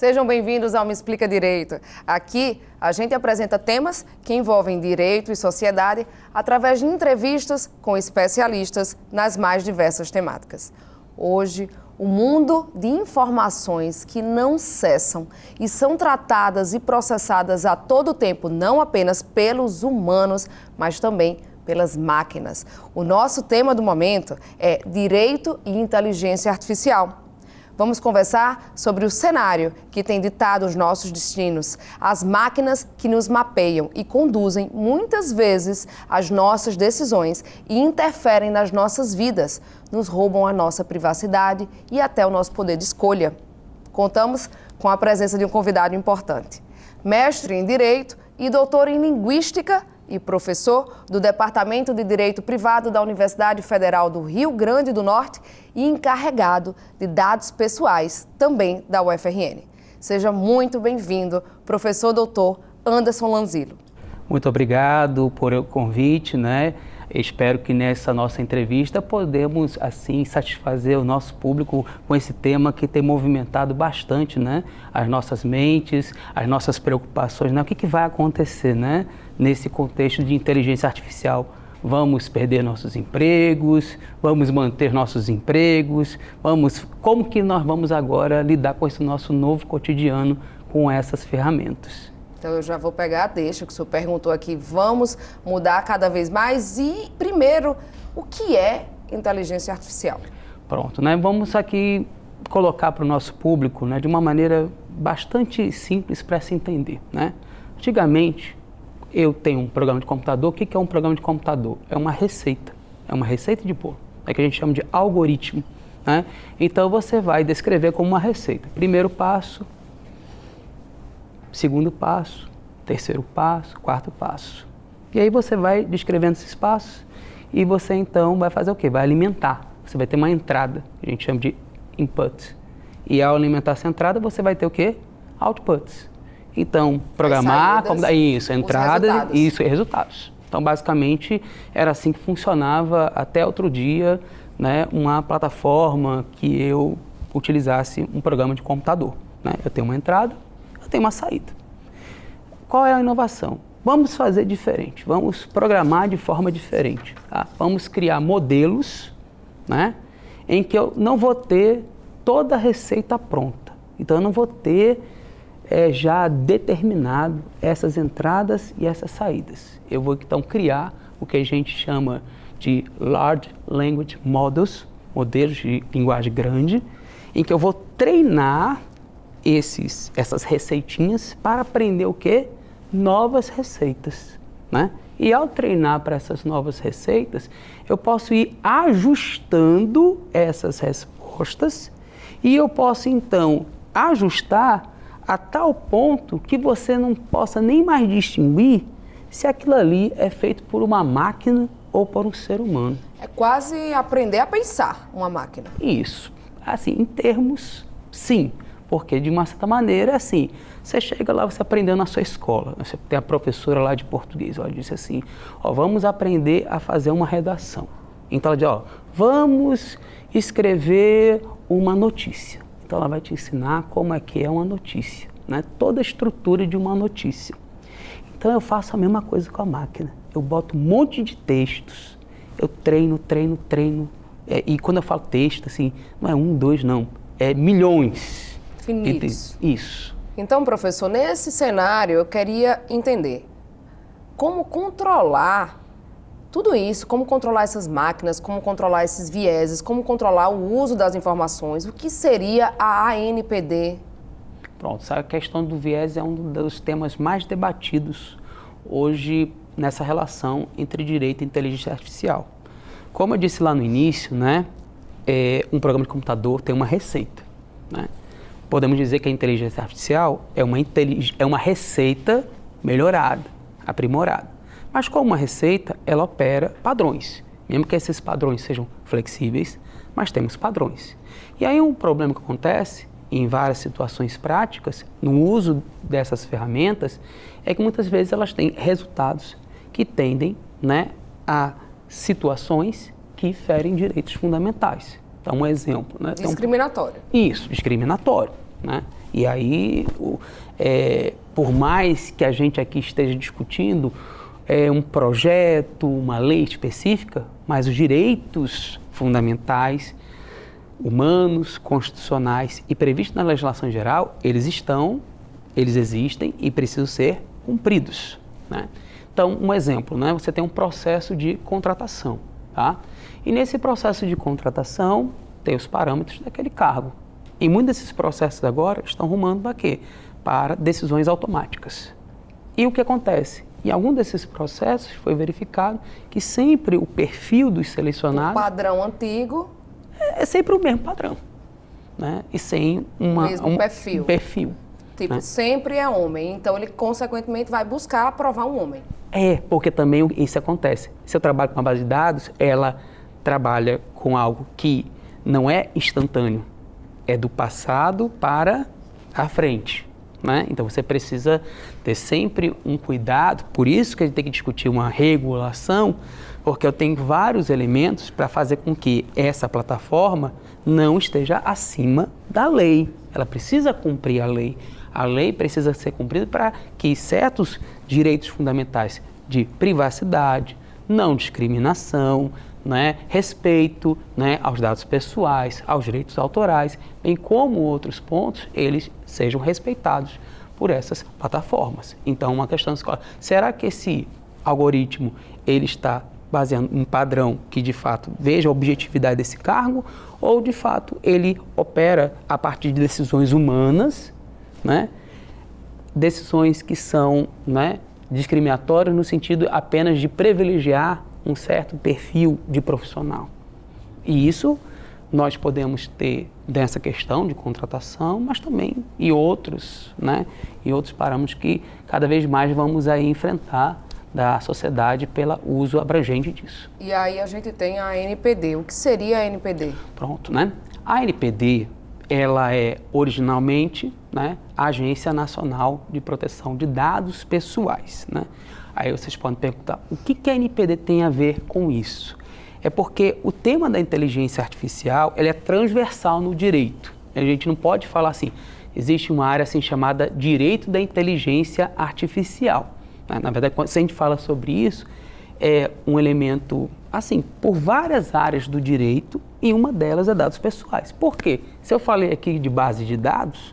Sejam bem-vindos ao Me Explica Direito. Aqui a gente apresenta temas que envolvem direito e sociedade através de entrevistas com especialistas nas mais diversas temáticas. Hoje, o mundo de informações que não cessam e são tratadas e processadas a todo tempo, não apenas pelos humanos, mas também pelas máquinas. O nosso tema do momento é Direito e Inteligência Artificial. Vamos conversar sobre o cenário que tem ditado os nossos destinos, as máquinas que nos mapeiam e conduzem muitas vezes as nossas decisões e interferem nas nossas vidas, nos roubam a nossa privacidade e até o nosso poder de escolha. Contamos com a presença de um convidado importante, mestre em Direito e doutor em Linguística e professor do Departamento de Direito Privado da Universidade Federal do Rio Grande do Norte e encarregado de dados pessoais, também da UFRN. Seja muito bem-vindo, professor doutor Anderson Lanzillo. Muito obrigado por o convite, Espero que nessa nossa entrevista podemos, assim, satisfazer o nosso público com esse tema que tem movimentado bastante, as nossas mentes, as nossas preocupações, O que vai acontecer, nesse contexto de inteligência artificial? Vamos perder nossos empregos? Vamos manter nossos empregos? Como que nós vamos agora lidar com esse nosso novo cotidiano com essas ferramentas? Então eu já vou pegar a deixa que o senhor perguntou aqui. Vamos mudar cada vez mais e, primeiro, o que é inteligência artificial? Pronto, Vamos aqui colocar para o nosso público, de uma maneira bastante simples para se entender, Antigamente, eu tenho um programa de computador. O que é um programa de computador? É uma receita de bolo, que a gente chama de algoritmo, Então você vai descrever como uma receita. Primeiro passo, segundo passo, terceiro passo, quarto passo. E aí você vai descrevendo esses passos e você então vai fazer o quê? Vai alimentar. Você vai ter uma entrada, que a gente chama de input. E ao alimentar essa entrada, você vai ter o quê? Outputs. Então, programar, entradas, isso, e resultados. Então, basicamente, era assim que funcionava até outro dia, uma plataforma que eu utilizasse um programa de computador. Eu tenho uma entrada, tem uma saída. Qual é a inovação? Vamos fazer diferente, vamos programar de forma diferente. Vamos criar modelos, em que eu não vou ter toda a receita pronta. Então, eu não vou ter já determinado essas entradas e essas saídas. Eu vou, então, criar o que a gente chama de Large Language Models, modelos de linguagem grande, em que eu vou treinar essas receitinhas para aprender o quê? Novas receitas, E ao treinar para essas novas receitas, eu posso ir ajustando essas respostas e eu posso, então, ajustar a tal ponto que você não possa nem mais distinguir se aquilo ali é feito por uma máquina ou por um ser humano. É quase aprender a pensar uma máquina. Isso. Assim, em termos, sim. Porque, de uma certa maneira, assim, você chega lá, você aprendeu na sua escola, você tem a professora lá de português, ela disse assim, vamos aprender a fazer uma redação. Então, ela diz, vamos escrever uma notícia. Então, ela vai te ensinar como é que é uma notícia, toda a estrutura de uma notícia. Então, eu faço a mesma coisa com a máquina. Eu boto um monte de textos, eu treino. E quando eu falo texto, assim, não é 1, 2, não, é milhões. Infinitos. Isso. Então, professor, nesse cenário eu queria entender como controlar tudo isso, como controlar essas máquinas, como controlar esses vieses, como controlar o uso das informações, o que seria a ANPD? Pronto, essa questão do viés é um dos temas mais debatidos hoje nessa relação entre direito e inteligência artificial. Como eu disse lá no início, um programa de computador tem uma receita, Podemos dizer que a inteligência artificial é uma receita melhorada, aprimorada. Mas como uma receita, ela opera padrões. Mesmo que esses padrões sejam flexíveis, mas temos padrões. E aí um problema que acontece em várias situações práticas, no uso dessas ferramentas, é que muitas vezes elas têm resultados que tendem a situações que ferem direitos fundamentais. Então, um exemplo. Discriminatório. Isso, discriminatório. né? E aí, por mais que a gente aqui esteja discutindo um projeto, uma lei específica, mas os direitos fundamentais, humanos, constitucionais e previstos na legislação geral, eles existem e precisam ser cumpridos, né? Então, um exemplo, né? Você tem um processo de contratação, tá? E nesse processo de contratação tem os parâmetros daquele cargo. E muitos desses processos agora estão rumando para quê? Para decisões automáticas. E o que acontece? Em algum desses processos foi verificado que sempre o perfil dos selecionados... O padrão antigo... É sempre o mesmo padrão, né? E sem um perfil. Tipo, né? Sempre é homem, então ele consequentemente vai buscar aprovar um homem. Porque também isso acontece. Se eu trabalho com uma base de dados, ela trabalha com algo que não é instantâneo, é do passado para a frente, né? Então você precisa ter sempre um cuidado, por isso que a gente tem que discutir uma regulação, porque eu tenho vários elementos para fazer com que essa plataforma não esteja acima da lei. Ela precisa cumprir a lei. A lei precisa ser cumprida para que certos direitos fundamentais de privacidade, não discriminação, né, respeito, né, aos dados pessoais, aos direitos autorais, bem como outros pontos, eles sejam respeitados por essas plataformas. Então, uma questão de escola, será que esse algoritmo ele está baseando um padrão que de fato veja a objetividade desse cargo ou de fato ele opera a partir de decisões humanas, né, decisões que são, né, discriminatórias no sentido apenas de privilegiar um certo perfil de profissional. E isso nós podemos ter dessa questão de contratação, mas também e outros, né, e outros parâmetros que cada vez mais vamos aí enfrentar da sociedade pelo uso abrangente disso. E aí a gente tem a NPD. O que seria a NPD? Pronto, né? A NPD, ela é originalmente, né, a Agência Nacional de Proteção de Dados Pessoais, né? Aí vocês podem perguntar, o que a NPD tem a ver com isso? É porque o tema da inteligência artificial, ele é transversal no direito. A gente não pode falar assim, existe uma área assim chamada direito da inteligência artificial. Na verdade, quando a gente fala sobre isso, é um elemento, assim, por várias áreas do direito, e uma delas é dados pessoais. Por quê? Se eu falei aqui de base de dados,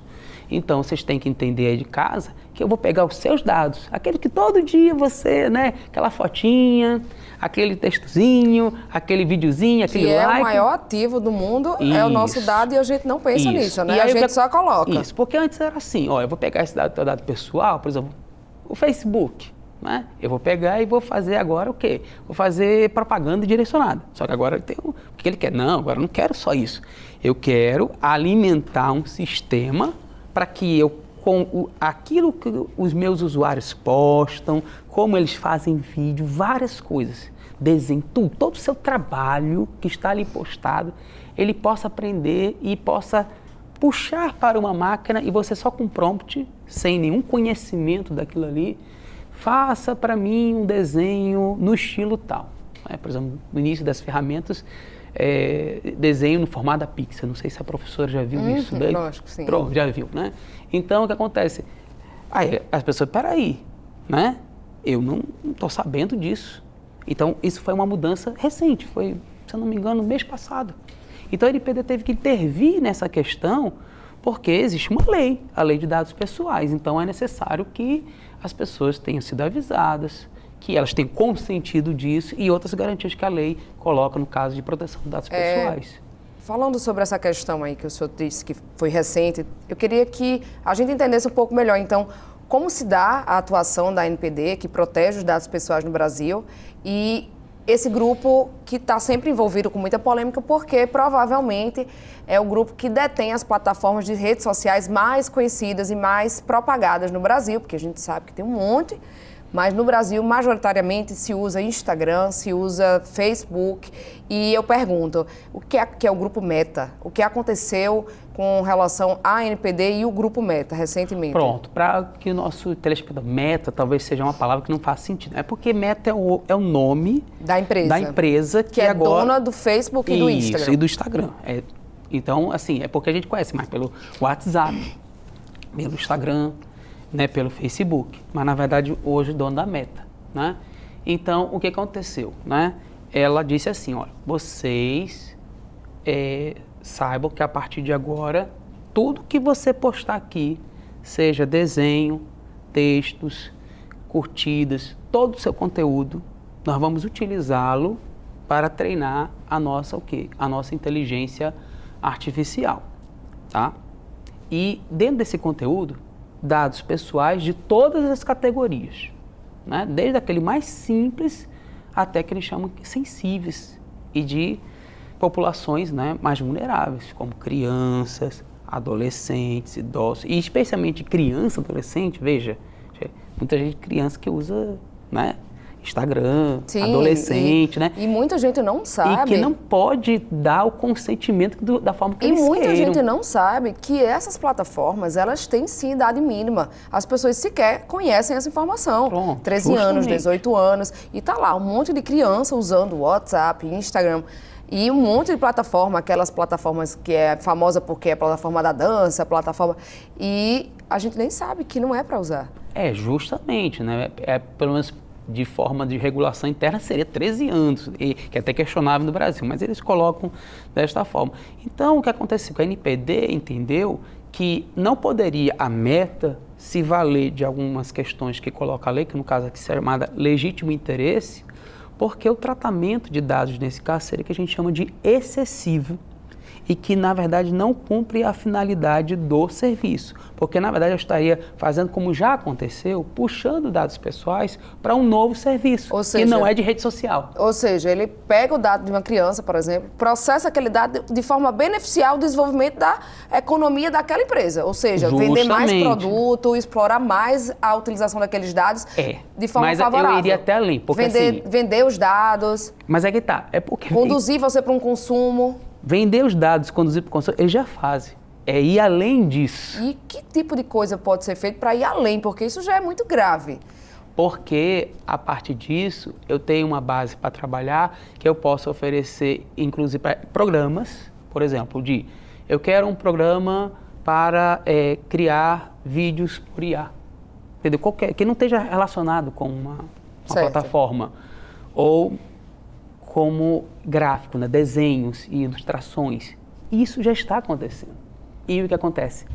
então vocês têm que entender aí de casa que eu vou pegar os seus dados, aquele que todo dia você, né, aquela fotinha, aquele textozinho, aquele videozinho, aquele like. Que é like. O maior ativo do mundo, é o nosso dado e a gente não pensa nisso, né? A gente só coloca. Isso, porque antes era assim, ó, eu vou pegar esse dado pessoal, por exemplo, o Facebook, né? Eu vou pegar e vou fazer agora o quê? Vou fazer propaganda direcionada. Só que agora tem o que ele quer. Não, agora eu não quero só isso. Eu quero alimentar um sistema para que eu, aquilo que os meus usuários postam, como eles fazem vídeo, várias coisas, desenho, todo o seu trabalho que está ali postado, ele possa aprender e possa puxar para uma máquina e você só com prompt, sem nenhum conhecimento daquilo ali, faça para mim um desenho no estilo tal. Por exemplo, no início das ferramentas, desenho no formato da Pixar. Não sei se a professora já viu isso. Daí, lógico que sim. Pronto, já viu, né? Então, o que acontece? Aí as pessoas, peraí, né? Eu não estou sabendo disso. Então, isso foi uma mudança recente, foi, se eu não me engano, no mês passado. Então, a NPD teve que intervir nessa questão porque existe uma lei, a Lei de Dados Pessoais. Então, é necessário que as pessoas tenham sido avisadas, que elas tenham consentido disso e outras garantias que a lei coloca no caso de proteção de dados pessoais. Falando sobre essa questão aí que o senhor disse que foi recente, eu queria que a gente entendesse um pouco melhor, então, como se dá a atuação da NPD, que protege os dados pessoais no Brasil, e esse grupo que está sempre envolvido com muita polêmica, porque provavelmente é o grupo que detém as plataformas de redes sociais mais conhecidas e mais propagadas no Brasil, porque a gente sabe que tem um monte, mas no Brasil, majoritariamente, se usa Instagram, se usa Facebook. E eu pergunto, o que é o Grupo Meta? O que aconteceu com relação à NPD e o Grupo Meta, recentemente? Pronto, para que o nosso telespectador... Meta talvez seja uma palavra que não faz sentido. É porque Meta é o nome da empresa que é agora... dona do Facebook e do Instagram. Isso, e do Instagram. Então, assim, é porque a gente conhece mais pelo WhatsApp, pelo Instagram, né, pelo Facebook. Mas, na verdade, hoje, o dono da Meta, né? Então, o que aconteceu, né? Ela disse assim, olha, vocês saibam que a partir de agora, tudo que você postar aqui, seja desenho, textos, curtidas, todo o seu conteúdo, nós vamos utilizá-lo para treinar a nossa, o quê? A nossa inteligência artificial, tá? E dentro desse conteúdo, dados pessoais de todas as categorias, né? Desde aquele mais simples até que eles chamam de sensíveis e de populações, né, mais vulneráveis, como crianças, adolescentes, idosos, e especialmente criança, adolescente, veja, muita gente criança que usa, né, Instagram, sim, adolescente, né? E muita gente não sabe. E que não pode dar o consentimento da forma que eles queiram. E muita gente não sabe que essas plataformas, elas têm sim idade mínima. As pessoas sequer conhecem essa informação. Pronto, 13 anos, 18 anos, e tá lá um monte de criança usando WhatsApp, Instagram, e um monte de plataforma, aquelas plataformas que é famosa porque é a plataforma da dança, plataforma... E a gente nem sabe que não é para usar. Justamente, né? Pelo menos de forma de regulação interna seria 13 anos, que é até questionável no Brasil, mas eles colocam desta forma. Então, o que aconteceu? A NPD entendeu que não poderia a Meta se valer de algumas questões que coloca a lei, que no caso aqui é chamada legítimo interesse, porque o tratamento de dados nesse caso seria que a gente chama de excessivo e que, na verdade, não cumpre a finalidade do serviço. Porque, na verdade, eu estaria fazendo como já aconteceu, puxando dados pessoais para um novo serviço, que não é de rede social. Ou seja, ele pega o dado de uma criança, por exemplo, processa aquele dado de forma a beneficiar o desenvolvimento da economia daquela empresa. Ou seja, vender mais produto, explorar mais a utilização daqueles dados de forma favorável. Mas eu iria até além. Porque, vender os dados. Mas é que tá. É porque conduzir você para um consumo. Vender os dados, conduzir para o consumo, eles já fazem. É ir além disso. E que tipo de coisa pode ser feito para ir além? Porque isso já é muito grave. Porque, a partir disso, eu tenho uma base para trabalhar que eu posso oferecer, inclusive, para programas, por exemplo, eu quero um programa para criar vídeos por IA. Entendeu? Que não esteja relacionado com uma plataforma. Ou como gráfico, né? Desenhos e ilustrações. Isso já está acontecendo. E o que acontece?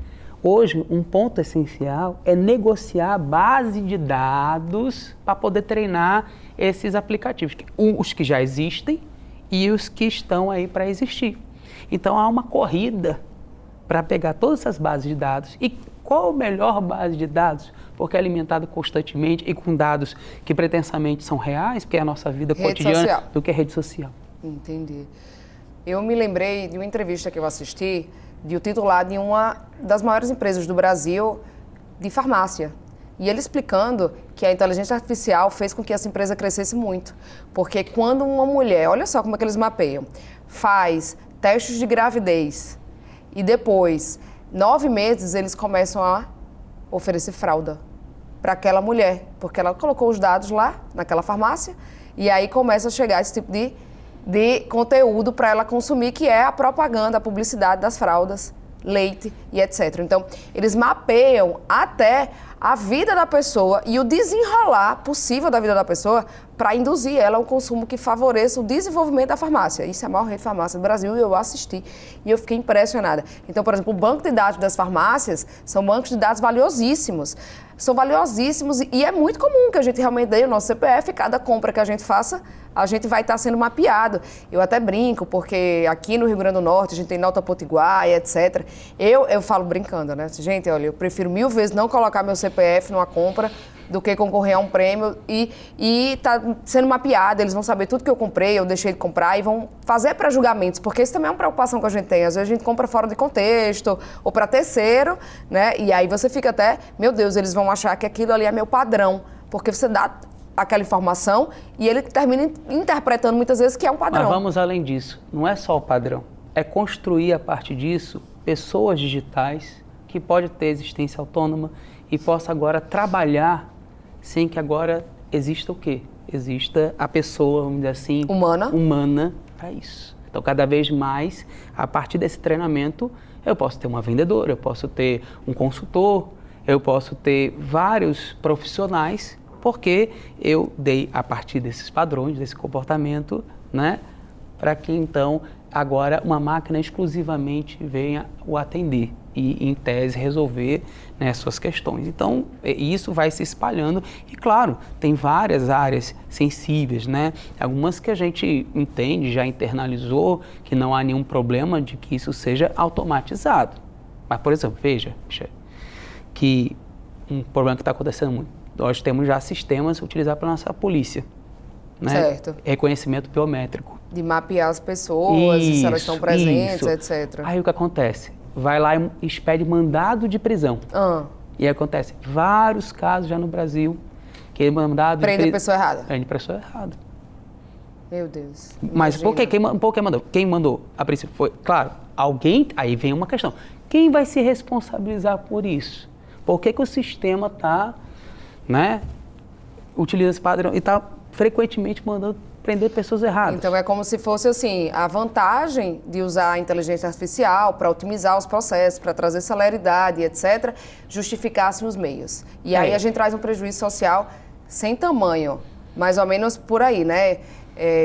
Hoje, um ponto essencial é negociar a base de dados para poder treinar esses aplicativos. Os que já existem e os que estão aí para existir. Então, há uma corrida para pegar todas essas bases de dados. E qual a melhor base de dados? Porque é alimentado constantemente e com dados que pretensamente são reais, porque é a nossa vida cotidiana, do que a rede social. Entendi. Eu me lembrei de uma entrevista que eu assisti de o titular de uma das maiores empresas do Brasil de farmácia. E ele explicando que a inteligência artificial fez com que essa empresa crescesse muito. Porque quando uma mulher, olha só como é que eles mapeiam, faz testes de gravidez e depois, 9 meses, eles começam a oferecer fralda para aquela mulher, porque ela colocou os dados lá naquela farmácia e aí começa a chegar esse tipo de conteúdo para ela consumir, que é a propaganda, a publicidade das fraldas, leite e etc. Então, eles mapeiam até a vida da pessoa e o desenrolar possível da vida da pessoa para induzir ela a um consumo que favoreça o desenvolvimento da farmácia. Isso é a maior rede de farmácia do Brasil e eu assisti e eu fiquei impressionada. Então, por exemplo, o banco de dados das farmácias são bancos de dados valiosíssimos. São valiosíssimos e é muito comum que a gente realmente dê o nosso CPF, cada compra que a gente faça, a gente vai estar sendo mapeado. Eu até brinco, porque aqui no Rio Grande do Norte a gente tem Nota Potiguar e etc. Eu falo brincando, né? Gente, olha, eu prefiro 1000 vezes não colocar meu CPF numa compra do que concorrer a um prêmio e tá sendo mapeado, eles vão saber tudo que eu comprei, eu deixei de comprar e vão fazer pré-julgamentos, porque isso também é uma preocupação que a gente tem. Às vezes a gente compra fora de contexto ou para terceiro, né? E aí você fica até, meu Deus, eles vão achar que aquilo ali é meu padrão, porque você dá aquela informação e ele termina interpretando muitas vezes que é um padrão. Mas vamos além disso, não é só o padrão, é construir a partir disso pessoas digitais que podem ter existência autônoma e possa agora trabalhar sem que agora exista o quê? Exista a pessoa, vamos dizer assim... Humana para isso. Então, cada vez mais, a partir desse treinamento, eu posso ter uma vendedora, eu posso ter um consultor, eu posso ter vários profissionais, porque eu dei, a partir desses padrões, desse comportamento, né, para que, então, agora uma máquina exclusivamente venha o atender e, em tese, resolver, né, suas questões. Então, isso vai se espalhando e, claro, tem várias áreas sensíveis, né? Algumas que a gente entende, já internalizou, que não há nenhum problema de que isso seja automatizado. Mas, por exemplo, veja, que um problema que está acontecendo muito. Nós temos já sistemas utilizados pela nossa polícia, né? Certo. Reconhecimento biométrico. De mapear as pessoas, se elas estão presentes, etc. Aí o que acontece? Vai lá e expede mandado de prisão. E aí acontece vários casos já no Brasil que mandado prende a pessoa errada. Prende a pessoa errada. Meu Deus. Mas por quê? Quem mandou? Quem mandou? A princípio foi, claro, alguém. Aí vem uma questão. Quem vai se responsabilizar por isso? Por que o sistema está, né, utiliza esse padrão e está frequentemente mandando prender pessoas erradas? Então é como se fosse assim, a vantagem de usar a inteligência artificial para otimizar os processos, para trazer celeridade, etc., justificasse os meios. E aí a gente traz um prejuízo social sem tamanho, mais ou menos por aí, né?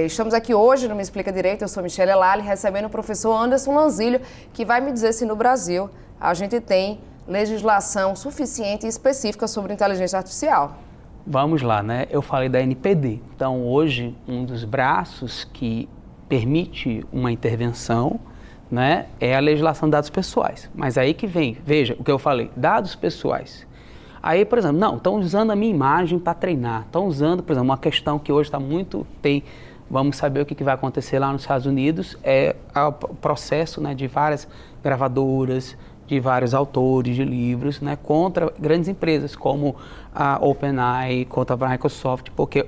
Estamos aqui hoje no Me Explica Direito, eu sou Michelle Elali, recebendo o professor Anderson Lanzilho, que vai me dizer se no Brasil a gente tem legislação suficiente e específica sobre inteligência artificial. Vamos lá, né? Eu falei da NPD. Então, hoje, um dos braços que permite uma intervenção, né, é a legislação de dados pessoais. Mas aí que vem, veja o que eu falei, dados pessoais. Aí, por exemplo, não, estão usando a minha imagem para treinar. Estão usando, por exemplo, uma questão que hoje está muito... Vamos saber o que vai acontecer lá nos Estados Unidos, é o processo, né, de várias gravadoras, de vários autores de livros, né, contra grandes empresas como a OpenAI, contra a Microsoft, porque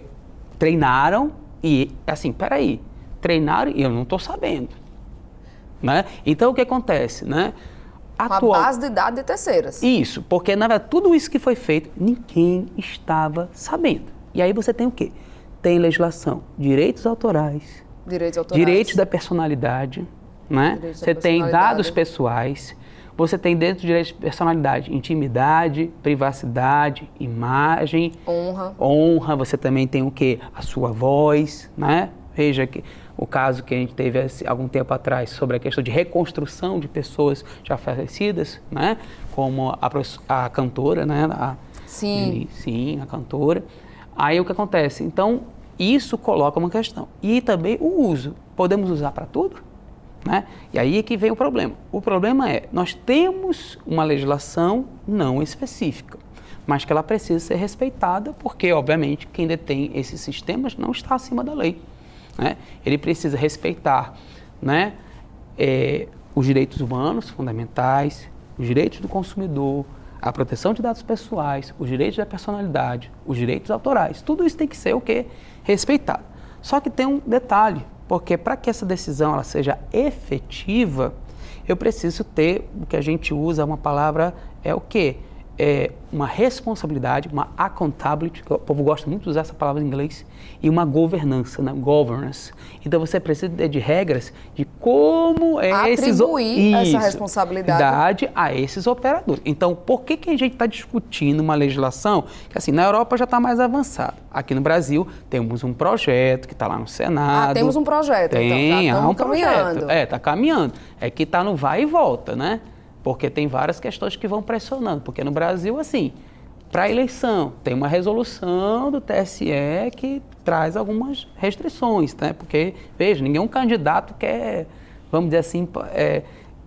treinaram e, assim, peraí, treinaram e eu não estou sabendo, né? Então, o que acontece, né? Uma base de dados de terceiras. Isso, porque, na verdade, tudo isso que foi feito, ninguém estava sabendo. E aí você tem o quê? Tem legislação, direitos autorais, direitos da personalidade, né? Você tem dados pessoais. Você tem dentro do direito de personalidade, intimidade, privacidade, imagem, honra. Você também tem o quê? A sua voz, né? Veja que o caso que a gente teve algum tempo atrás sobre a questão de reconstrução de pessoas já falecidas, né? Como a cantora, né? Sim, a cantora. Aí o que acontece? Então, isso coloca uma questão. E também o uso. Podemos usar para tudo? Né? E aí é que vem o problema. O problema é, nós temos uma legislação não específica, mas que ela precisa ser respeitada, porque, obviamente, quem detém esses sistemas não está acima da lei, né? Ele precisa respeitar, né, os direitos humanos fundamentais, os direitos do consumidor, a proteção de dados pessoais, os direitos da personalidade, os direitos autorais. Tudo isso tem que ser o quê? Respeitado. Só que tem um detalhe. Porque para que essa decisão ela seja efetiva, eu preciso ter, o que a gente usa, uma palavra, é o quê? É uma responsabilidade, uma accountability, que o povo gosta muito de usar essa palavra em inglês, e uma governança, né? Governance. Então você precisa de regras de como atribuir essa responsabilidade a esses operadores. Então, por que a gente está discutindo uma legislação que, assim, na Europa já está mais avançada? Aqui no Brasil temos um projeto que está lá no Senado. Temos um projeto, então. Já estamos caminhando. Está caminhando. É que está no vai e volta, né? Porque tem várias questões que vão pressionando. Porque no Brasil, assim, para a eleição, tem uma resolução do TSE que traz algumas restrições, né? Porque, veja, nenhum candidato quer, vamos dizer assim,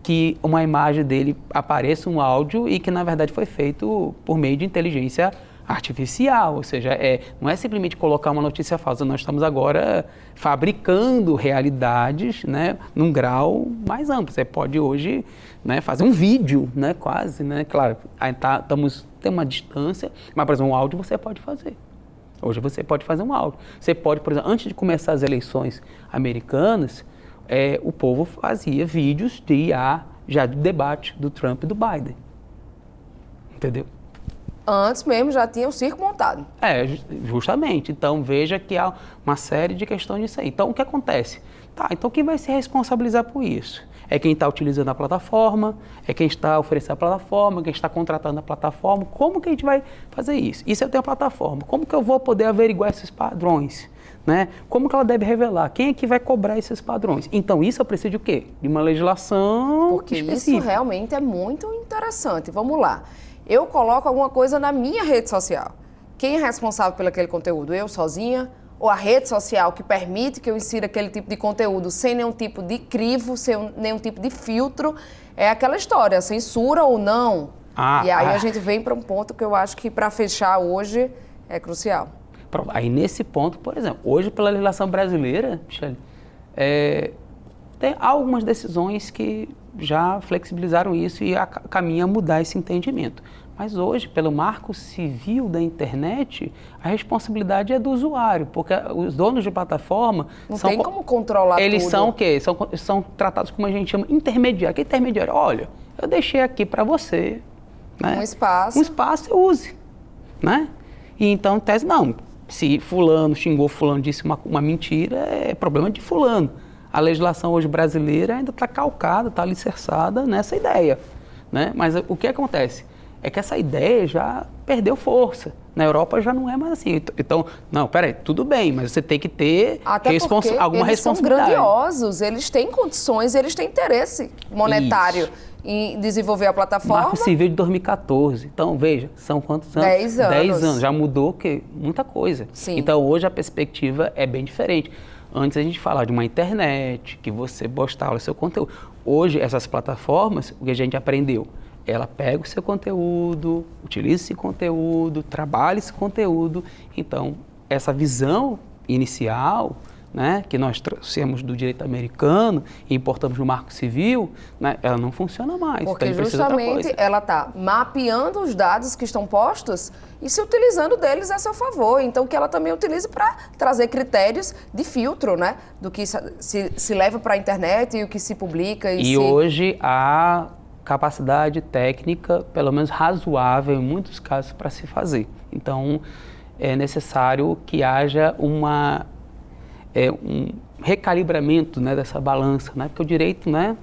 que uma imagem dele apareça um áudio e que, na verdade, foi feito por meio de inteligência artificial, ou seja, não é simplesmente colocar uma notícia falsa, nós estamos agora fabricando realidades, né, num grau mais amplo. Você pode hoje, né, fazer um vídeo, né, quase, né, claro, tem uma distância, mas, por exemplo, um áudio você pode fazer. Hoje você pode fazer um áudio. Você pode, por exemplo, antes de começar as eleições americanas, o povo fazia vídeos de IA, já de debate do Trump e do Biden. Entendeu? Antes mesmo já tinha o circo montado. Justamente. Então, veja que há uma série de questões disso aí. Então, o que acontece? Tá, então quem vai se responsabilizar por isso? É quem está utilizando a plataforma, é quem está oferecendo a plataforma, quem está contratando a plataforma. Como que a gente vai fazer isso? E se eu tenho a plataforma, como que eu vou poder averiguar esses padrões? Né? Como que ela deve revelar? Quem é que vai cobrar esses padrões? Então, isso eu preciso de o quê? De uma legislação Porque específica. isso realmente é muito interessante. Vamos lá. Eu coloco alguma coisa na minha rede social. Quem é responsável por aquele conteúdo? Eu sozinha? Ou a rede social que permite que eu insira aquele tipo de conteúdo sem nenhum tipo de crivo, sem nenhum tipo de filtro? É aquela história, censura ou não? E aí a gente vem para um ponto que eu acho que para fechar hoje é crucial. Aí nesse ponto, por exemplo, hoje pela legislação brasileira, Michele, tem algumas decisões que já flexibilizaram isso e caminham a mudar esse entendimento. Mas hoje, pelo marco civil da internet, a responsabilidade é do usuário, porque os donos de plataforma... Não tem como controlar eles tudo. São o quê? São tratados como a gente chama intermediário. Que intermediário? Olha, eu deixei aqui para você, né? Um espaço. Um espaço, eu use, né? E então, tese, não, se fulano xingou fulano, disse uma mentira, é problema de fulano. A legislação hoje brasileira ainda está calcada, está alicerçada nessa ideia, né? Mas o que acontece? É que essa ideia já perdeu força. Na Europa já não é mais assim. Então, não, peraí, tudo bem, mas você tem que ter alguma responsabilidade. Eles são grandiosos, eles têm condições, eles têm interesse monetário em desenvolver a plataforma. Marco Civil de 2014. Então, veja, são quantos anos? 10 anos. 10 anos. Já mudou o quê? Muita coisa. Sim. Então, hoje a perspectiva é bem diferente. Antes a gente falava de uma internet, que você postava o seu conteúdo. Hoje, essas plataformas, o que a gente aprendeu? Ela pega o seu conteúdo, utiliza esse conteúdo, trabalha esse conteúdo. Então, essa visão inicial, né, que nós trouxemos do direito americano e importamos no Marco Civil, né, ela não funciona mais. Porque então, justamente ela está mapeando os dados que estão postos e se utilizando deles a seu favor. Então, que ela também utilize para trazer critérios de filtro, né, do que se leva para a internet e o que se publica. E hoje há capacidade técnica, pelo menos razoável, em muitos casos, para se fazer. Então, é necessário que haja um recalibramento, né, dessa balança, né, porque o direito, né,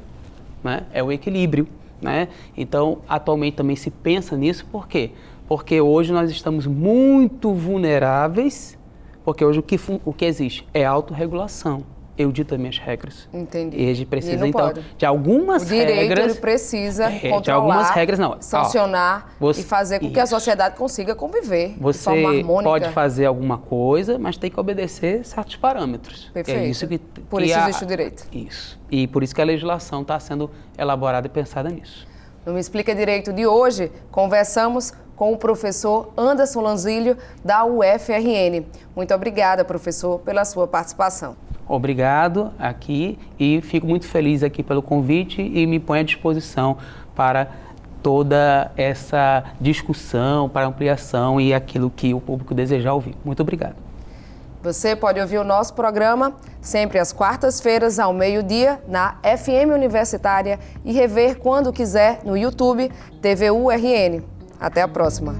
é o equilíbrio, né? Então, atualmente também se pensa nisso, por quê? Porque hoje nós estamos muito vulneráveis, porque hoje o que existe é autorregulação. Eu dito as minhas regras. Entendi. E a gente precisa, então, pode. De algumas regras... O direito, ele precisa controlar, de algumas regras, não. sancionar e fazer com que a sociedade consiga conviver de forma harmônica. Você pode fazer alguma coisa, mas tem que obedecer certos parâmetros. Perfeito. É isso por isso existe o direito. Isso. E por isso que a legislação está sendo elaborada e pensada nisso. No Me Explica Direito de hoje, conversamos com o professor Anderson Lanzilho, da UFRN. Muito obrigada, professor, pela sua participação. Obrigado aqui e fico muito feliz aqui pelo convite e me ponho à disposição para toda essa discussão, para ampliação e aquilo que o público desejar ouvir. Muito obrigado. Você pode ouvir o nosso programa sempre às quartas-feiras, ao meio-dia, na FM Universitária e rever quando quiser no YouTube TV URN. Até a próxima.